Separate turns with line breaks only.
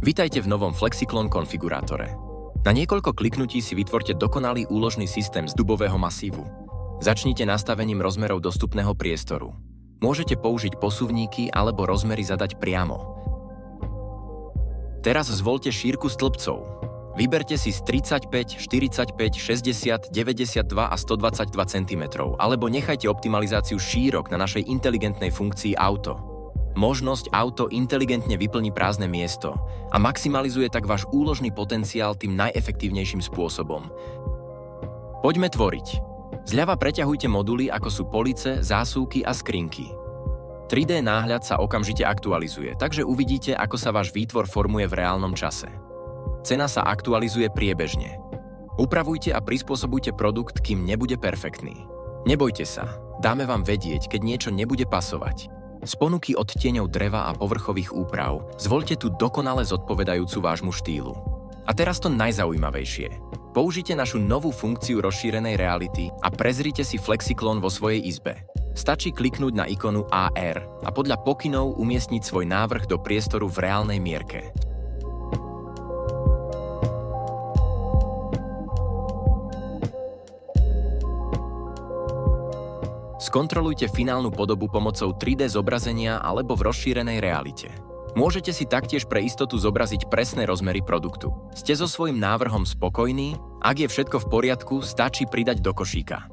Vitajte v novom FlexiClone konfigurátore. Na niekoľko kliknutí si vytvorte dokonalý úložný systém z dubového masívu. Začnite nastavením rozmerov dostupného priestoru. Môžete použiť posuvníky alebo rozmery zadať priamo. Teraz zvoľte šírku stĺpcov. Vyberte si z 35, 45, 60, 92 a 122 cm, alebo nechajte optimalizáciu šírok na našej inteligentnej funkcii Auto. Možnosť Auto inteligentne vyplní prázdne miesto a maximalizuje tak váš úložný potenciál tým najefektívnejším spôsobom. Poďme tvoriť. Zľava preťahujte moduly, ako sú police, zásuvky a skrinky. 3D náhľad sa okamžite aktualizuje, takže uvidíte, ako sa váš výtvor formuje v reálnom čase. Cena sa aktualizuje priebežne. Upravujte a prispôsobujte produkt, kým nebude perfektný. Nebojte sa, dáme vám vedieť, keď niečo nebude pasovať. Z ponuky odtieňov dreva a povrchových úprav zvoľte tú dokonale zodpovedajúcu vášmu štýlu. A teraz to najzaujímavejšie. Použite našu novú funkciu rozšírenej reality a prezrite si FlexiClone vo svojej izbe. Stačí kliknúť na ikonu AR a podľa pokynov umiestniť svoj návrh do priestoru v reálnej mierke. Skontrolujte finálnu podobu pomocou 3D zobrazenia alebo v rozšírenej realite. Môžete si taktiež pre istotu zobraziť presné rozmery produktu. Ste so svojím návrhom spokojní? Ak je všetko v poriadku, stačí pridať do košíka.